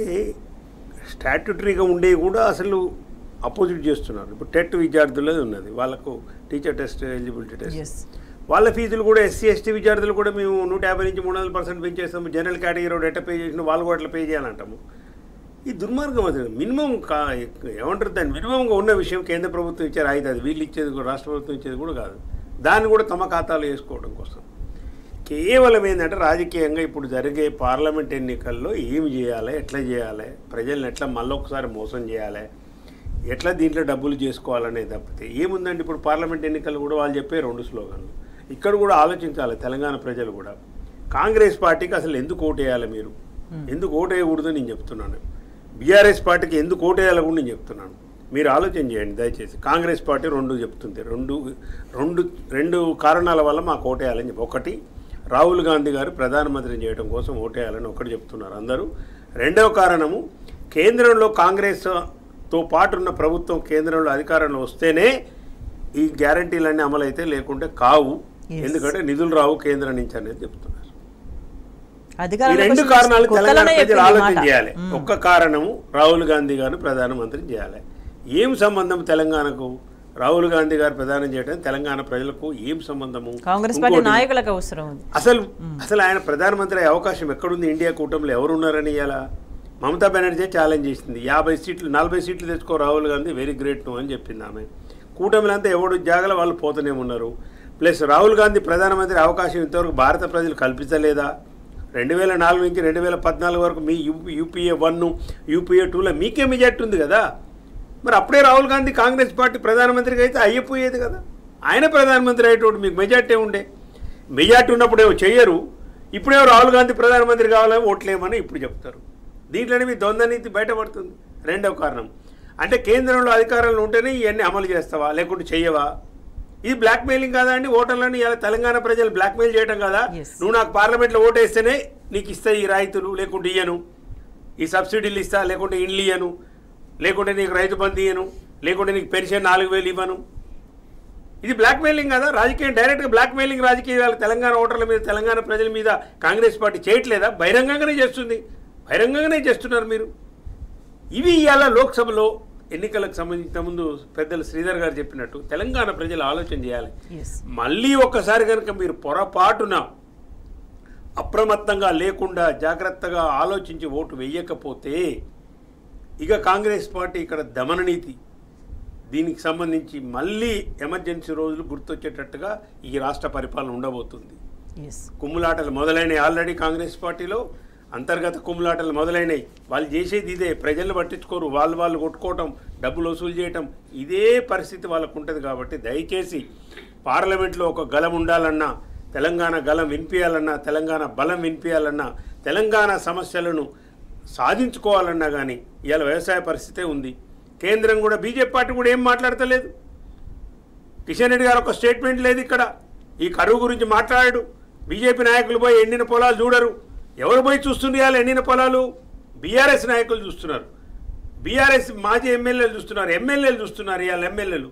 స్టాట్యుటరీగా ఉండేవి కూడా అసలు అపోజిట్ చేస్తున్నారు. ఇప్పుడు టెట్ విద్యార్థులే ఉన్నది, వాళ్ళకు టీచర్ టెస్ట్, ఎలిజిబిలిటీ టెస్ట్, వాళ్ళ ఫీజులు కూడా ఎస్సీ ఎస్టీ విద్యార్థులు కూడా మేము 150 నుంచి 300% పెంచేస్తాము, జనరల్ కేటగిరీ ఎట్లా పే చేసిన వాళ్ళు కూడా అట్లా పే చేయాలంటాము. ఈ దుర్మార్గం అసలు. మినిమం ఏమంటారు దాన్ని, మినిమంగా ఉన్న విషయం కేంద్ర ప్రభుత్వం ఇచ్చారు అయితే అది వీళ్ళు ఇచ్చేది కూడా, రాష్ట్ర ప్రభుత్వం ఇచ్చేది కూడా కాదు. దాన్ని కూడా తమ ఖాతాలో వేసుకోవడం కోసం కేవలం ఏంటంటే రాజకీయంగా ఇప్పుడు జరిగే పార్లమెంట్ ఎన్నికల్లో ఏమి చేయాలి, ఎట్లా చేయాలి, ప్రజల్ని ఎట్లా మళ్ళొకసారి మోసం చేయాలి, ఎట్లా దీంట్లో డబ్బులు చేసుకోవాలనేది తప్పితే ఏముందండి. ఇప్పుడు పార్లమెంట్ ఎన్నికలు కూడా వాళ్ళు చెప్పే 2 స్లోగన్లు. ఇక్కడ కూడా ఆలోచించాలి తెలంగాణ ప్రజలు కూడా, కాంగ్రెస్ పార్టీకి అసలు ఎందుకు ఓటేయాలి, మీరు ఎందుకు ఓటేయకూడదు నేను చెప్తున్నాను. బీఆర్ఎస్ పార్టీకి ఎందుకు ఓటేయాలి కూడా నేను చెప్తున్నాను. మీరు ఆలోచన చేయండి దయచేసి. కాంగ్రెస్ పార్టీ 2 చెప్తుంది, రెండు కారణాల వల్ల మాకు ఓటేయాలని చెప్పి. ఒకటి, రాహుల్ గాంధీ గారు ప్రధానమంత్రిని చేయడం కోసం ఓటేయాలని ఒకటి చెప్తున్నారు అందరూ. రెండవ కారణము, కేంద్రంలో కాంగ్రెస్తో పాటు ఉన్న ప్రభుత్వం కేంద్రంలో అధికారంలో వస్తేనే ఈ గ్యారంటీలన్నీ అమలైతే, లేకుంటే కావు. ఎందుకంటే నిధులు రావు కేంద్రం నుంచి అనేది చెప్తున్నారు. ఈ 2 కారణాలు తెలంగాణ ప్రజలు ఆలోచన చేయాలి. ఒక్క కారణము, రాహుల్ గాంధీ గారిని ప్రధానమంత్రి చేయాలి. ఏం సంబంధం తెలంగాణకు రాహుల్ గాంధీ గారు ప్రధానం చేయడం, తెలంగాణ ప్రజలకు ఏం సంబంధము? కాంగ్రెస్ పార్టీ నాయకులకు అవసరం ఉంది. అసలు ఆయన ప్రధానమంత్రి అయ్యే అవకాశం ఎక్కడుంది? ఇండియా కూటమిలో ఎవరున్నారని ఇలా మమతా బెనర్జీ ఛాలెంజ్ చేసింది. 50 సీట్లు 40 సీట్లు తెచ్చుకో రాహుల్ గాంధీ, వెరీ గ్రేట్ నువ్వు అని చెప్పింది ఆమె. కూటమిలంతా ఎవడు జాగల వాళ్ళు పోతూనే ఉన్నారు. ప్లస్ రాహుల్ గాంధీ ప్రధానమంత్రి అవకాశం ఇంతవరకు భారత ప్రజలు కల్పించలేదా? 2004 నుంచి 2014 వరకు మీ యూపీఏ 1, యూపీఏ 2లో మీకే మెజార్టీ ఉంది కదా. మరి అప్పుడే రాహుల్ గాంధీ కాంగ్రెస్ పార్టీ ప్రధానమంత్రిగా అయితే అయిపోయేది కదా. ఆయన ప్రధానమంత్రి అయ్యేటోడు మీకు మెజార్టీ ఉండే. మెజార్టీ ఉన్నప్పుడు ఏమో చెయ్యరు, ఇప్పుడేమో రాహుల్ గాంధీ ప్రధానమంత్రి కావాలని ఓట్లేమని ఇప్పుడు చెప్తారు. దీంట్లోనే మీ ద్వంద్వ నీతి బయటపడుతుంది. రెండవ కారణం అంటే కేంద్రంలో అధికారంలో ఉంటేనే ఇవన్నీ అమలు చేస్తావా, లేకుంటే చెయ్యవా? ఇది బ్లాక్మెయిలింగ్ కాదా అండి? ఓటర్లను ఇలా తెలంగాణ ప్రజలు బ్లాక్మెయిల్ చేయడం కదా. నువ్వు నాకు పార్లమెంట్లో ఓటేస్తేనే నీకు ఇస్తా ఈ రాయితీలు, లేకుంటే ఇయ్యను, ఈ సబ్సిడీలు ఇస్తా, లేకుంటే ఇండ్లు ఇయ్యను, లేకుంటే నీకు రైతు బంధు ఇయ్యను, లేకుంటే నీకు పెన్షన్ 4000 ఇవ్వను. ఇది బ్లాక్మెయిలింగ్ కదా. రాజకీయం డైరెక్ట్గా బ్లాక్మెయిలింగ్ రాజకీయాలు తెలంగాణ ఓటర్ల మీద, తెలంగాణ ప్రజల మీద కాంగ్రెస్ పార్టీ చేయట్లేదా? బహిరంగంగానే చేస్తుంది. బహిరంగంగానే చేస్తున్నారు మీరు. ఇవి ఇవాళ లోక్సభలో ఎన్నికలకు సంబంధించిన ముందు పెద్దలు శ్రీధర్ గారు చెప్పినట్టు తెలంగాణ ప్రజలు ఆలోచన చేయాలి. మళ్ళీ ఒక్కసారి కనుక మీరు పొరపాటున అప్రమత్తంగా లేకుండా జాగ్రత్తగా ఆలోచించి ఓటు వేయకపోతే ఇక కాంగ్రెస్ పార్టీ ఇక్కడ దమన నీతి దీనికి సంబంధించి మళ్ళీ ఎమర్జెన్సీ రోజులు గుర్తొచ్చేటట్టుగా ఈ రాష్ట్ర పరిపాలన ఉండబోతుంది. కుమ్ములాటలు మొదలైనవి ఆల్రెడీ కాంగ్రెస్ పార్టీలో అంతర్గత కుమ్ములాటలు మొదలైనవి. వాళ్ళు చేసేది ఇదే, ప్రజలు పట్టించుకోరు, వాళ్ళు కొట్టుకోవటం, డబ్బులు వసూలు చేయటం, ఇదే పరిస్థితి వాళ్ళకు ఉంటుంది. కాబట్టి దయచేసి పార్లమెంట్లో ఒక గలం ఉండాలన్నా, తెలంగాణ గలం వినిపించాలన్నా, తెలంగాణ బలం వినిపించాలన్నా, తెలంగాణ సమస్యలను సాధించుకోవాలన్నా కానీ ఇవాళ వ్యవసాయ పరిస్థితే ఉంది. కేంద్రం కూడా బీజేపీ పార్టీ కూడా ఏం మాట్లాడతలేదు. కిషన్ రెడ్డి గారు ఒక స్టేట్మెంట్ లేదు ఇక్కడ. ఈ కరువు గురించి మాట్లాడాడు. బీజేపీ నాయకులు పోయి ఎండిన పొలాలు చూడరు. ఎవరు పోయి చూస్తున్నారు ఇవాళ ఎండిన పొలాలు? బీఆర్ఎస్ నాయకులు చూస్తున్నారు, బీఆర్ఎస్ మాజీ ఎమ్మెల్యేలు చూస్తున్నారు, ఎమ్మెల్యేలు చూస్తున్నారు. ఇవాళ ఎమ్మెల్యేలు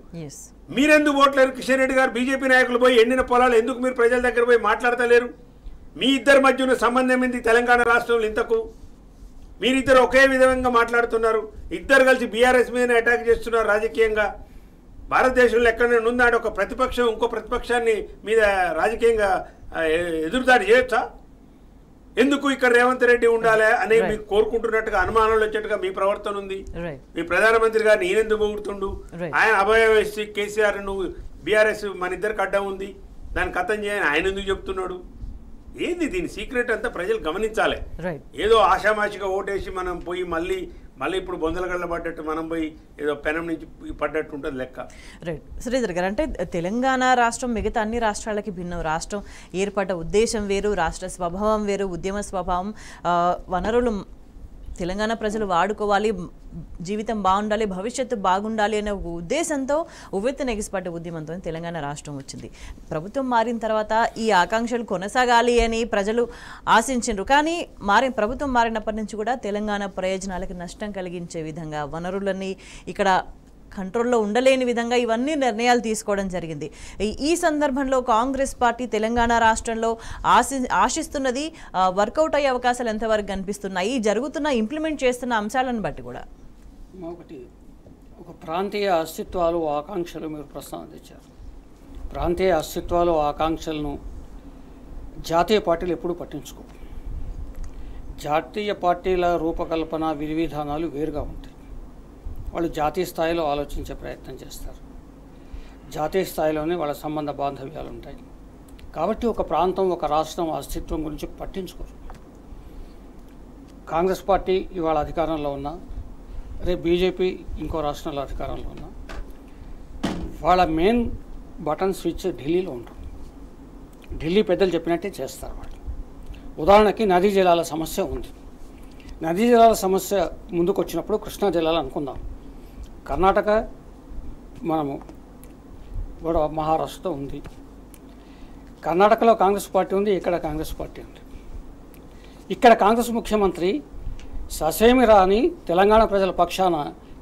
మీరెందుకు ఓట్లేరు? కిషన్ రెడ్డి గారు బీజేపీ నాయకులు పోయి ఎండిన పొలాలు ఎందుకు మీరు ప్రజల దగ్గర పోయి మాట్లాడతలేరు? మీ ఇద్దరి మధ్య ఉన్న సంబంధం ఏంటి తెలంగాణ రాష్ట్రంలో ఇంతకు? మీరిద్దరు ఒకే విధంగా మాట్లాడుతున్నారు. ఇద్దరు కలిసి బీఆర్ఎస్ మీద అటాక్ చేస్తున్నారు రాజకీయంగా. భారతదేశంలో ఎక్కడైనా ఉందాడు ఒక ప్రతిపక్షం ఇంకో ప్రతిపక్షాన్ని మీద రాజకీయంగా ఎదురుదాడి చేయొచ్చా? ఎందుకు ఇక్కడ రేవంత్ రెడ్డి ఉండాలి అని మీకు కోరుకుంటున్నట్టుగా అనుమానాలు వచ్చేట్టుగా మీ ప్రవర్తన ఉంది. మీ ప్రధానమంత్రి గారిని ఈయనెందుకు పొగుడుతుండు? ఆయన అభయవేసి కేసీఆర్ నువ్వు బీఆర్ఎస్ మన ఇద్దరికి అడ్డం ఉంది దాన్ని కథం చేయని ఆయన ఎందుకు చెప్తున్నాడు? ఏంది దీని సీక్రెట్ అంతా ప్రజలు గమనించాలి. ఏదో ఆషామాషిగా ఓటేసి మనం పోయి మళ్ళీ ఇప్పుడు బొందలగడ్డ పడ్డట్టు మనం పోయి ఏదో పెనం నుంచి పడ్డట్టు ఉంటుంది లెక్క. రైట్ శ్రీధర్ గారు, అంటే తెలంగాణ రాష్ట్రం మిగతా అన్ని రాష్ట్రాలకి భిన్నం. రాష్ట్రం ఏర్పడ్డ ఉద్దేశం వేరు, రాష్ట్ర స్వభావం వేరు, ఉద్యమ స్వభావం, వనరులు తెలంగాణ ప్రజలు వాడుకోవాలి, జీవితం బాగుండాలి, భవిష్యత్తు బాగుండాలి అనే ఉద్దేశంతో ఉవ్వెత్తున ఎగిసిపడ్డ ఉద్యమంతో తెలంగాణ రాష్ట్రం వచ్చింది. ప్రభుత్వం మారిన తర్వాత ఈ ఆకాంక్షలు కొనసాగాలి అని ప్రజలు ఆశించారు. కానీ ప్రభుత్వం మారినప్పటి నుంచి కూడా తెలంగాణ ప్రయోజనాలకు నష్టం కలిగించే విధంగా, వనరులన్నీ ఇక్కడ కంట్రోల్లో ఉండలేని విధంగా ఇవన్నీ నిర్ణయాలు తీసుకోవడం జరిగింది. ఈ సందర్భంలో కాంగ్రెస్ పార్టీ తెలంగాణ రాష్ట్రంలో ఆశిస్తున్నది వర్కౌట్ అయ్యే అవకాశాలు ఎంతవరకు కనిపిస్తున్నాయి? జరుగుతున్న ఇంప్లిమెంట్ చేస్తున్న అంశాలను బట్టి కూడా ఒక ప్రాంతీయ అస్తిత్వాలు ఆకాంక్షలు మీరు ప్రస్తావన తెచ్చారు. ప్రాంతీయ అస్తిత్వాలు ఆకాంక్షలను జాతీయ పార్టీలు ఎప్పుడూ పట్టించుకో. జాతీయ పార్టీల రూపకల్పన విధి విధానాలు వేరుగా ఉంటాయి. వాళ్ళు జాతీయ స్థాయిలో ఆలోచించే ప్రయత్నం చేస్తారు. జాతీయ స్థాయిలోనే వాళ్ళ సంబంధ బాంధవ్యాలు ఉంటాయి. కాబట్టి ఒక ప్రాంతం, ఒక రాష్ట్రం అస్తిత్వం గురించి పట్టించుకోరు. కాంగ్రెస్ పార్టీ ఇవాళ అధికారంలో ఉన్నా, రేపు బీజేపీ ఇంకో రాష్ట్రంలో అధికారంలో ఉన్నా, వాళ్ళ మెయిన్ బటన్ స్విచ్ ఢిల్లీలో ఉంటుంది. ఢిల్లీ పెద్దలు చెప్పినట్టే చేస్తారు వాళ్ళు. ఉదాహరణకి నదీ జలాల సమస్య ఉంది. నదీ జలాల సమస్య ముందుకు వచ్చినప్పుడు కృష్ణా జలాలు అనుకుందాం. కర్ణాటక మనము కూడా మహారాష్ట్రతో ఉంది. కర్ణాటకలో కాంగ్రెస్ పార్టీ ఉంది, ఇక్కడ కాంగ్రెస్ పార్టీ ఉంది. ఇక్కడ కాంగ్రెస్ ముఖ్యమంత్రి ససేమి రాని తెలంగాణ ప్రజల పక్షాన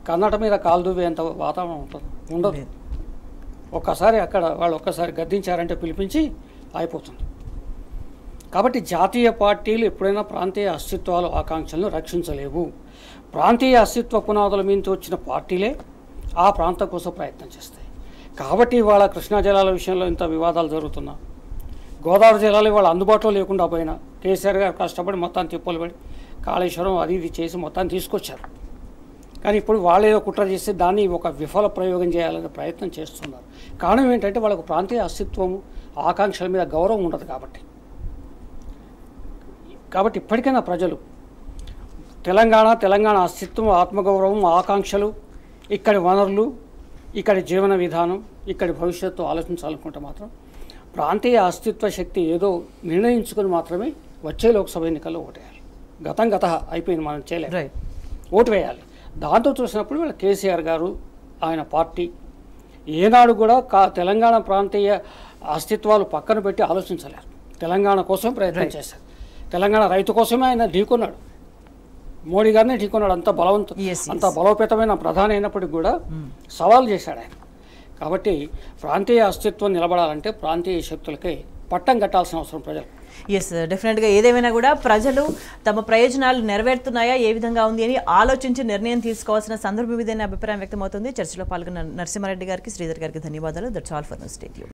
కర్ణాటక మీద కాలుదువ్వేంత వాతావరణం ఉండదు. ఒక్కసారి అక్కడ వాళ్ళు గద్దించారంటే పిలిపించి అయిపోతుంది. కాబట్టి జాతీయ పార్టీలు ఎప్పుడైనా ప్రాంతీయ అస్తిత్వాలు ఆకాంక్షలను రక్షించలేవు. ప్రాంతీయ అస్తిత్వ పునాదుల మీద వచ్చిన పార్టీలే ఆ ప్రాంతం కోసం ప్రయత్నం చేస్తాయి. కాబట్టి ఇవాళ కృష్ణా జలాల విషయంలో ఇంత వివాదాలు జరుగుతున్నా, గోదావరి జలాలు ఇవాళ అందుబాటులో లేకుండా పోయినా కేసీఆర్ గారు కష్టపడి మొత్తాన్ని తిప్పలు పడి కాళేశ్వరం అది ఇది చేసి మొత్తాన్ని తీసుకొచ్చారు. కానీ ఇప్పుడు వాళ్ళు ఏదో కుట్ర చేసి దాన్ని ఒక విఫల ప్రయోగం చేయాలనే ప్రయత్నం చేస్తున్నారు. కారణం ఏంటంటే వాళ్ళకు ప్రాంతీయ అస్తిత్వము ఆకాంక్షల మీద గౌరవం ఉండదు. కాబట్టి ఇప్పటికైనా ప్రజలు తెలంగాణ అస్తిత్వం, ఆత్మగౌరవం, ఆకాంక్షలు, ఇక్కడి వనరులు, ఇక్కడి జీవన విధానం, ఇక్కడి భవిష్యత్తు ఆలోచించాలనుకుంటే మాత్రం ప్రాంతీయ అస్తిత్వ శక్తి ఏదో నిర్ణయించుకుని మాత్రమే వచ్చే లోక్సభ ఎన్నికల్లో ఓటేయాలి. గత అయిపోయింది, మనం చేయలేము, ఓటు వేయాలి. దాంతో చూసినప్పుడు వీళ్ళ కేసీఆర్ గారు ఆయన పార్టీ ఏనాడు కూడా తెలంగాణ ప్రాంతీయ అస్తిత్వాలు పక్కన పెట్టి ఆలోచించలేరు. తెలంగాణ కోసం ప్రయత్నం చేశారు. తెలంగాణ రైతు కోసమే ఆయన ఢీకొన్నాడు. మోడీ గారిని ఢీకొన్నాడు. అంత బలోపేతమైన ప్రధాని అయినప్పటికీ కూడా సవాల్ చేశాడు ఆయన. కాబట్టి ప్రాంతీయ అస్తిత్వం నిలబడాలంటే ప్రాంతీయ శక్తులకే పట్టం కట్టాల్సిన అవసరం ప్రజలు. ఎస్, డెఫినెట్గా ఏదేమైనా కూడా ప్రజలు తమ ప్రయోజనాలు నెరవేరుతున్నాయా, ఏ విధంగా ఉంది అని ఆలోచించి నిర్ణయం తీసుకోవాల్సిన సందర్భం ఇదనే అభిప్రాయం వ్యక్తమవుతుంది. చర్చలో పాల్గొన్న నరసింహారెడ్డి గారికి, శ్రీధర్ గారికి ధన్యవాదాలు. That's all for now. Stay tuned.